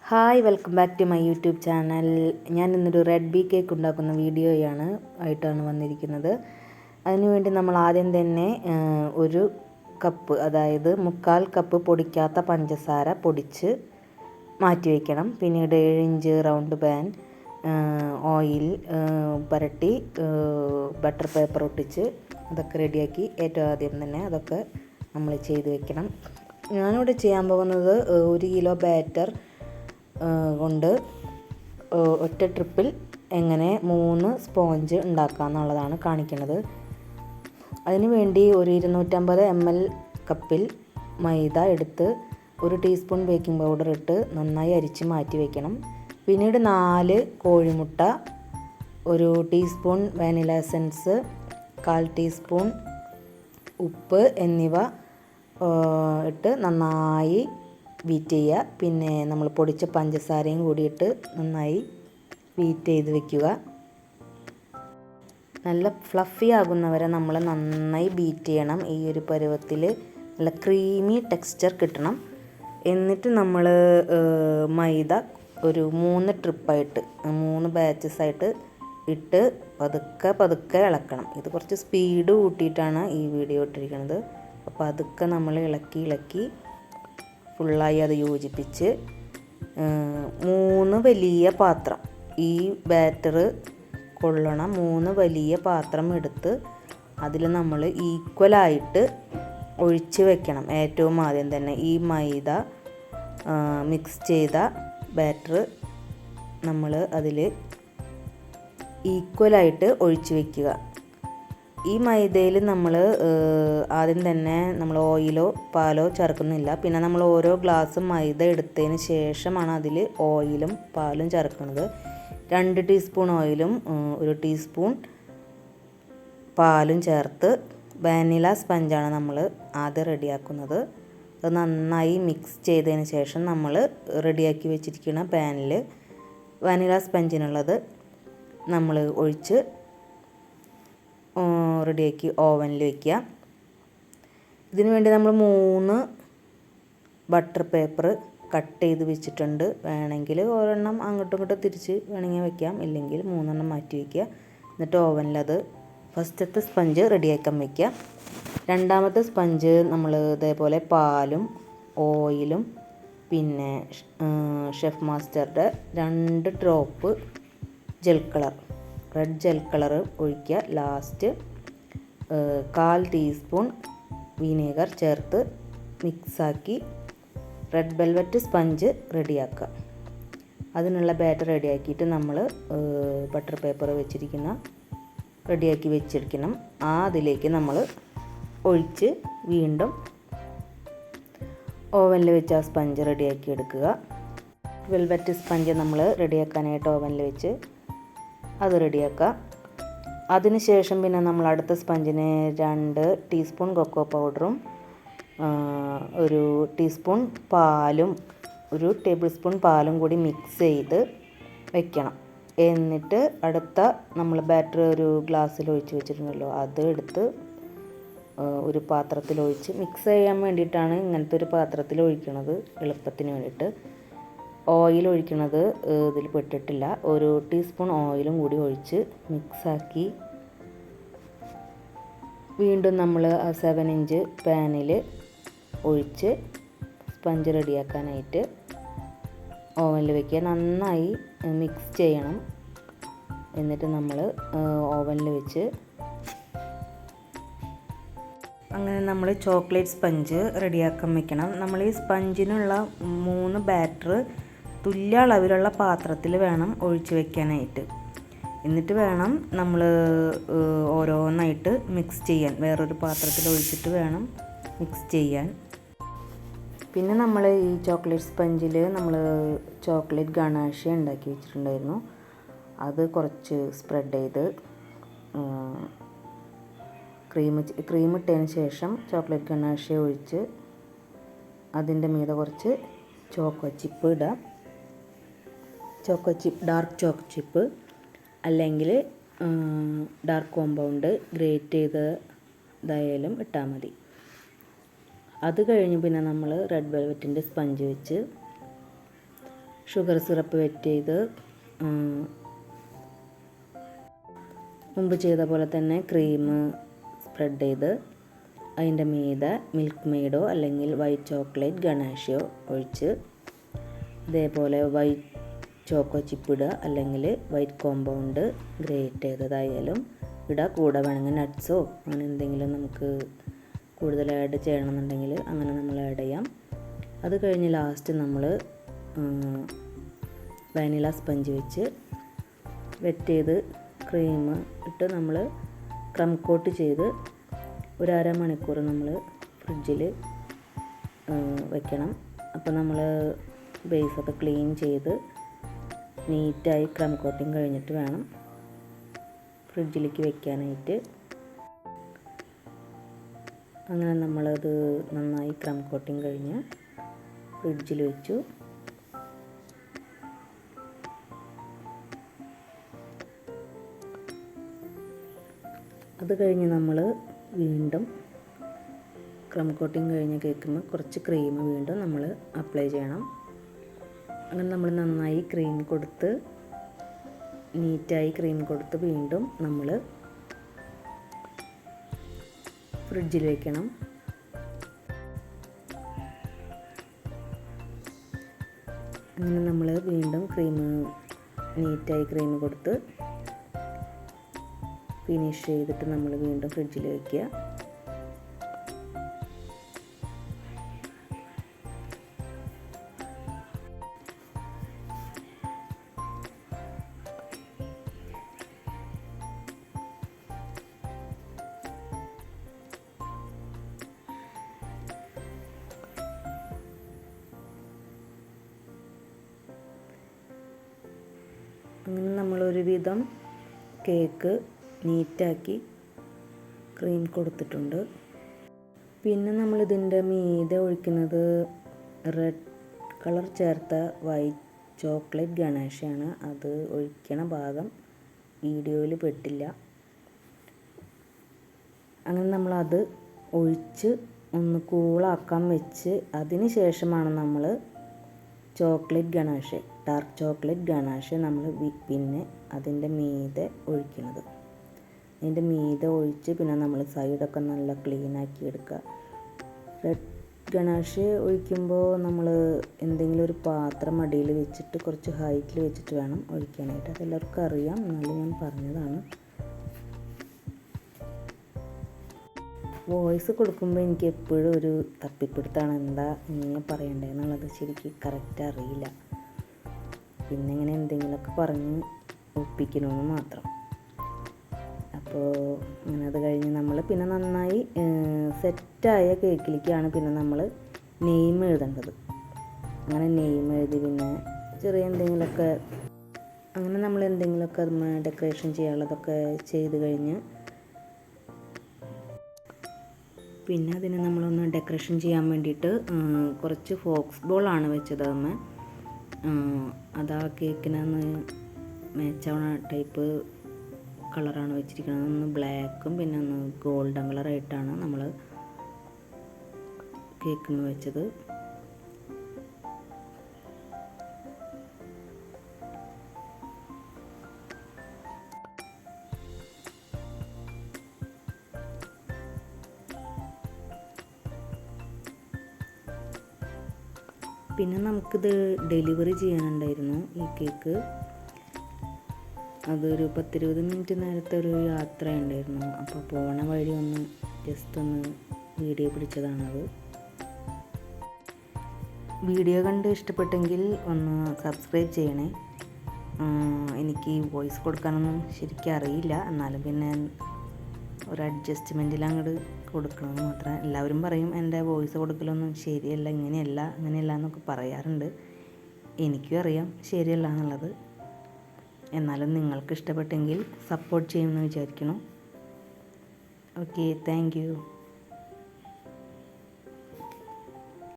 Hi, welcome back to my YouTube channel. ഞാൻ ഇന്നൊരു red B cake ഉണ്ടാക്കുന്ന ആയിട്ടാണ് വന്നിരിക്കുന്നത്. അതിനുവേണ്ടി നമ്മൾ ആദ്യം തന്നെ ഒരു കപ്പ്, അതായത് 1/4 കപ്പ് പൊടിക്കാത്ത പഞ്ചസാര പൊടിച്ച് മാറ്റി വയ്ക്കണം. പിന്നീട് 7 ഇഞ്ച് റൗണ്ട് പാൻ, ഓയിൽ പുരട്ടി ബട്ടർ പേപ്പർ ഒട്ടിച്ച് അതൊക്കെ റെഡിയാക്കി ഏറ്റവും ആദ്യം തന്നെ അതൊക്കെ നമ്മൾ ചെയ്ത് വെക്കണം. ഞാനിവിടെ ചെയ്യാൻ പോകുന്നത് 1 കിലോ ബാറ്റർ കൊണ്ട് ഒറ്റ ട്രിപ്പിൽ എങ്ങനെ 3 സ്പോഞ്ച് ഉണ്ടാക്കുക എന്നുള്ളതാണ് കാണിക്കുന്നത്. അതിനു വേണ്ടി ഒരു 250 ml കപ്പിൽ മൈദ എടുത്ത് 1 ടീസ്പൂൺ ബേക്കിംഗ് പൗഡർ ഇട്ട് നന്നായി അരിച്ച് മാറ്റി വയ്ക്കണം. പിന്നീട് 4 കോഴിമുട്ട, 1 ടീസ്പൂൺ വാനില എസൻസ്, 1/4 ടീസ്പൂൺ ഉപ്പ് എന്നിവ ഇട്ട് നന്നായി ബീറ്റ് ചെയ്യുക. പിന്നെ നമ്മൾ പൊടിച്ച പഞ്ചസാരയും കൂടിയിട്ട് നന്നായി ബീറ്റ് ചെയ്ത് വെക്കുക. നല്ല ഫ്ലഫി ആകുന്നവരെ നമ്മൾ നന്നായി ബീറ്റ് ചെയ്യണം. ഈ ഒരു പരുവത്തിൽ നല്ല ക്രീമി ടെക്സ്ചർ കിട്ടണം. എന്നിട്ട് നമ്മൾ മൈദ ഒരു 3 ട്രിപ്പായിട്ട് 3 ബാച്ചസ് ആയിട്ട് ഇട്ട് പതുക്കെ ഇളക്കണം. ഇത് കുറച്ച് സ്പീഡ് കൂട്ടിയിട്ടാണ് ഈ വീഡിയോ ഇട്ടിരിക്കുന്നത്. അപ്പോൾ അതൊക്കെ നമ്മൾ ഇളക്കി ഫുള്ളായി അത് യോജിപ്പിച്ച് 3 വലിയ പാത്രം, ഈ ബാറ്റർ കൊള്ളണ 3 വലിയ പാത്രം എടുത്ത് അതിൽ നമ്മൾ ഈക്വലായിട്ട് ഒഴിച്ച് വെക്കണം. ഏറ്റവും ആദ്യം തന്നെ ഈ മൈദ മിക്സ് ചെയ്ത ബാറ്റർ നമ്മൾ അതിൽ ഈക്വലായിട്ട് ഒഴിച്ച് വയ്ക്കുക. ഈ മൈദയിൽ നമ്മൾ ആദ്യം തന്നെ നമ്മൾ ഓയിലോ പാലോ ചേർക്കുന്നില്ല. പിന്നെ നമ്മൾ ഓരോ ഗ്ലാസ് മൈദ എടുത്തതിന് ശേഷമാണ് അതിൽ ഓയിലും പാലും ചേർക്കുന്നത്. 2 ടീസ്പൂൺ ഓയിലും 1 ടീസ്പൂൺ പാലും ചേർത്ത് വാനില സ്പഞ്ചാണ് നമ്മൾ ആദ്യം റെഡിയാക്കുന്നത്. അത് നന്നായി മിക്സ് ചെയ്തതിന് ശേഷം നമ്മൾ റെഡിയാക്കി വെച്ചിരിക്കുന്ന പാനിൽ വാനില സ്പഞ്ചിനുള്ളത് നമ്മൾ ഒഴിച്ച് റെഡിയാക്കി ഓവനിൽ വയ്ക്കുക. ഇതിനു വേണ്ടി നമ്മൾ 3 ബട്ടർ പേപ്പർ കട്ട് ചെയ്ത് വെച്ചിട്ടുണ്ട്. വേണമെങ്കിൽ ഒരെണ്ണം അങ്ങോട്ടും ഇങ്ങോട്ടും തിരിച്ച് വേണമെങ്കിൽ വയ്ക്കാം, ഇല്ലെങ്കിൽ 3 മാറ്റി വയ്ക്കുക. എന്നിട്ട് ഓവനിലത് ഫസ്റ്റത്തെ സ്പഞ്ച് റെഡിയാക്കാൻ വയ്ക്കുക. രണ്ടാമത്തെ സ്പഞ്ച് നമ്മൾ ഇതേപോലെ പാലും ഓയിലും പിന്നെ ഷെഫ് മാസ്റ്ററുടെ 2 ഡ്രോപ്പ് റെഡ് ജെൽ കളർ ഒഴിക്കുക. ലാസ്റ്റ് 1/4 ടീസ്പൂൺ വിനീഗർ ചേർത്ത് മിക്സാക്കി റെഡ് വെൽവെറ്റ് സ്പഞ്ച് റെഡിയാക്കുക. അതിനുള്ള ബാറ്റർ റെഡിയാക്കിയിട്ട് നമ്മൾ ബട്ടർ പേപ്പർ റെഡിയാക്കി വെച്ചിരിക്കണം. അതിലേക്ക് നമ്മൾ ഒഴിച്ച് വീണ്ടും ഓവനിൽ വെച്ച് ആ സ്പഞ്ച് റെഡിയാക്കി എടുക്കുക. വെൽവെറ്റ് സ്പഞ്ച് നമ്മൾ റെഡിയാക്കാനായിട്ട് ഓവനിൽ വെച്ച് അത് റെഡിയാക്കുക. അതിനുശേഷം പിന്നെ നമ്മൾ അടുത്ത സ്പഞ്ചിന് 2 ടീസ്പൂൺ കൊക്കോ പൗഡറും 1 ടീസ്പൂൺ പാലും 1 ടേബിൾ സ്പൂൺ പാലും കൂടി മിക്സ് ചെയ്ത് വെക്കണം. എന്നിട്ട് അടുത്ത നമ്മൾ ബാറ്റർ ഒരു ഗ്ലാസ്സിൽ ഒഴിച്ച് വെച്ചിട്ടുണ്ടല്ലോ, അത് എടുത്ത് ഒരു പാത്രത്തിൽ ഒഴിച്ച് മിക്സ് ചെയ്യാൻ വേണ്ടിയിട്ടാണ് ഇങ്ങനത്തെ ഒരു പാത്രത്തിൽ ഒഴിക്കുന്നത്, എളുപ്പത്തിന് വേണ്ടിയിട്ട്. ഓയിൽ ഒഴിക്കുന്നത് ഇതിൽ പെട്ടിട്ടില്ല. 1 ടീസ്പൂൺ ഓയിലും കൂടി ഒഴിച്ച് മിക്സാക്കി വീണ്ടും നമ്മൾ ആ 7 ഇഞ്ച് പാനിൽ ഒഴിച്ച് സ്പഞ്ച് റെഡിയാക്കാനായിട്ട് ഓവനിൽ വയ്ക്കുക. നന്നായി മിക്സ് ചെയ്യണം. എന്നിട്ട് നമ്മൾ ഓവനിൽ വെച്ച് അങ്ങനെ നമ്മൾ ചോക്ലേറ്റ് സ്പഞ്ച് റെഡിയാക്കാൻ വെക്കണം. നമ്മൾ ഈ സ്പഞ്ചിനുള്ള 3 ബാറ്റർ തുല്യ അളവിലുള്ള പാത്രത്തിൽ വേണം ഒഴിച്ച് വെക്കാനായിട്ട്. എന്നിട്ട് വേണം നമ്മൾ ഓരോന്നായിട്ട് മിക്സ് ചെയ്യാൻ. വേറൊരു പാത്രത്തിൽ ഒഴിച്ചിട്ട് വേണം മിക്സ് ചെയ്യാൻ. പിന്നെ നമ്മൾ ഈ ചോക്ലേറ്റ് സ്പഞ്ചിൽ നമ്മൾ ചോക്ലേറ്റ് ഗണാഷ് ഉണ്ടാക്കി വെച്ചിട്ടുണ്ടായിരുന്നു. അത് കുറച്ച് സ്പ്രെഡ് ചെയ്ത് ക്രീം ഇട്ടതിന് ശേഷം ചോക്ലേറ്റ് ഗണാഷ് ഒഴിച്ച് അതിൻ്റെ മീതെ കുറച്ച് ചോക്കോ ചിപ്പ് ഇടാം. ഡാർക്ക് ചോക്കോ ചിപ്പ് അല്ലെങ്കിൽ ഡാർക്ക് കോമ്പൗണ്ട് ഗ്രേറ്റ് ചെയ്തതായാലും ഇട്ടാൽ മതി. അത് കഴിഞ്ഞ് പിന്നെ നമ്മൾ റെഡ് വെൽവെറ്റിൻ്റെ സ്പഞ്ച് വെച്ച് ഷുഗർ സിറപ്പ് വെറ്റ് ചെയ്ത് മുമ്പ് ചെയ്ത പോലെ തന്നെ ക്രീം സ്പ്രെഡ് ചെയ്ത് അതിൻ്റെ മീതെ മിൽക്ക് മെയ്ഡോ അല്ലെങ്കിൽ വൈറ്റ് ചോക്ലേറ്റ് ഗണാഷയോ ഒഴിച്ച് ഇതേപോലെ വൈറ്റ് ചോക്കോ ചിപ്പ് ഇടുക, അല്ലെങ്കിൽ വൈറ്റ് കോമ്പൗണ്ട് ഗ്രേറ്റ് ചെയ്തതായാലും ഇടുക. കൂടെ വേണമെങ്കിൽ നട്ട്സോ അങ്ങനെ എന്തെങ്കിലും നമുക്ക് കൂടുതൽ ആഡ് ചെയ്യണമെന്നുണ്ടെങ്കിൽ അങ്ങനെ നമ്മൾ ആഡ് ചെയ്യാം. അത് കഴിഞ്ഞ് ലാസ്റ്റ് നമ്മൾ വാനില സ്പഞ്ച് വെച്ച് വെറ്റ് ചെയ്ത് ക്രീം ഇട്ട് നമ്മൾ ക്രം കോട്ട് ചെയ്ത് ഒരു അരമണിക്കൂർ നമ്മൾ ഫ്രിഡ്ജിൽ വെക്കണം. അപ്പോൾ നമ്മൾ ബേസൊക്കെ ക്ലീൻ ചെയ്ത് നീറ്റായി ക്രം കോട്ടിങ് കഴിഞ്ഞിട്ട് വേണം ഫ്രിഡ്ജിലേക്ക് വെക്കാനായിട്ട്. അങ്ങനെ നമ്മളത് നന്നായി ക്രം കോട്ടിങ് കഴിഞ്ഞ് ഫ്രിഡ്ജിൽ വെച്ചു. അത് കഴിഞ്ഞ് നമ്മൾ വീണ്ടും ക്രം കോട്ടിങ് കഴിഞ്ഞ് കേൾക്കുമ്പോൾ കുറച്ച് ക്രീം വീണ്ടും നമ്മൾ അപ്ലൈ ചെയ്യണം. അങ്ങനെ നമ്മൾ നന്നായി ക്രീം കൊടുത്ത് നീറ്റായി ക്രീം കൊടുത്ത് വീണ്ടും നമ്മൾ ഫ്രിഡ്ജിൽ വെക്കണം. അങ്ങനെ നമ്മൾ വീണ്ടും നീറ്റായി ക്രീം കൊടുത്ത് ഫിനിഷ് ചെയ്തിട്ട് നമ്മൾ വീണ്ടും ഫ്രിഡ്ജിൽ വയ്ക്കുക. അങ്ങനെ നമ്മളൊരുവിധം കേക്ക് നീറ്റാക്കി ക്രീം കൊടുത്തിട്ടുണ്ട്. പിന്നെ നമ്മളിതിൻ്റെ മീതെ ഒഴിക്കുന്നത് റെഡ് കളർ ചേർത്ത വൈറ്റ് ചോക്ലേറ്റ് ഗണാഷയാണ്. അത് ഒഴിക്കണ ഭാഗം വീഡിയോയിൽ പെട്ടില്ല. അങ്ങനെ നമ്മളത് ഒഴിച്ച് ഒന്ന് കൂളാക്കാൻ വെച്ച് അതിന് ശേഷമാണ് നമ്മൾ ഡാർക്ക് ചോക്ലേറ്റ് ഗണാഷ് നമ്മൾ പിന്നെ അതിൻ്റെ മീതെ ഒഴിക്കുന്നത്. അതിൻ്റെ മീതെ ഒഴിച്ച് പിന്നെ നമ്മൾ സൈഡൊക്കെ നല്ല ക്ലീനാക്കി എടുക്കുക. റെഡ് ഗണാഷ് ഒഴിക്കുമ്പോൾ നമ്മൾ എന്തെങ്കിലും ഒരു പാത്രം അടിയിൽ വെച്ചിട്ട് കുറച്ച് ഹൈറ്റിൽ വെച്ചിട്ട് വേണം ഒഴിക്കാനായിട്ട്. അതെല്ലാവർക്കും അറിയാം, എന്നാലും ഞാൻ പറഞ്ഞതാണ്. വോയിസ് കൊടുക്കുമ്പോൾ എനിക്ക് എപ്പോഴും ഒരു തപ്പിപ്പിടുത്താണ്, എന്താ ഇങ്ങനെ പറയണ്ടേന്നുള്ളത് ശരിക്കും കറക്റ്റ് അറിയില്ല. പിന്നെ ഇങ്ങനെ എന്തെങ്കിലുമൊക്കെ പറഞ്ഞ് ഒപ്പിക്കണമെന്ന് മാത്രം. അപ്പോൾ അങ്ങനെ അത് കഴിഞ്ഞ് നമ്മൾ പിന്നെ നന്നായി സെറ്റായ കേക്കിലേക്കാണ് പിന്നെ നമ്മൾ നെയിം എഴുതേണ്ടത്. അങ്ങനെ നെയിം എഴുതി പിന്നെ ചെറിയ എന്തെങ്കിലുമൊക്കെ അങ്ങനെ നമ്മൾ എന്തെങ്കിലുമൊക്കെ ഡെക്കറേഷൻ ചെയ്യാനുള്ളതൊക്കെ ചെയ്ത് കഴിഞ്ഞ് പിന്നെ അതിന് നമ്മളൊന്ന് ഡെക്കറേഷൻ ചെയ്യാൻ വേണ്ടിയിട്ട് കുറച്ച് ഫോക്സ് ബോളാണ് വെച്ചത്. അത് ആ കേക്കിനൊന്ന് മാച്ചാവണ ടൈപ്പ് കളറാണ് വെച്ചിരിക്കുന്നത്. ഒന്ന് ബ്ലാക്കും പിന്നെ ഒന്ന് ഗോൾഡൻ കളറായിട്ടാണ് നമ്മൾ കേക്കിന് വെച്ചത്. പിന്നെ നമുക്കിത് ഡെലിവറി ചെയ്യാനുണ്ടായിരുന്നു ഈ കേക്ക്. അതൊരു 10-20 മിനിറ്റ് നേരത്തെ ഒരു യാത്ര ഉണ്ടായിരുന്നു. അപ്പോൾ പോണ വഴി ഒന്ന് ജസ്റ്റ് ഒന്ന് വീഡിയോ പിടിച്ചതാണത്. വീഡിയോ കണ്ട് ഇഷ്ടപ്പെട്ടെങ്കിൽ ഒന്ന് സബ്സ്ക്രൈബ് ചെയ്യണേ. എനിക്ക് വോയിസ് കൊടുക്കാനൊന്നും ശരിക്കും അറിയില്ല, എന്നാലും പിന്നെ ഒരു അഡ്ജസ്റ്റ്മെൻറ്റിൽ അങ്ങോട്ട് കൊടുക്കണമെന്ന് മാത്രം. എല്ലാവരും പറയും എൻ്റെ വോയിസ് കൊടുക്കലൊന്നും ശരിയല്ല, അങ്ങനെയല്ല എന്നൊക്കെ പറയാറുണ്ട്. എനിക്കും അറിയാം ശരിയല്ല എന്നുള്ളത്. എന്നാലും നിങ്ങൾക്ക് ഇഷ്ടപ്പെട്ടെങ്കിൽ സപ്പോർട്ട് ചെയ്യുമെന്ന് വിചാരിക്കണം. Okay, thank you.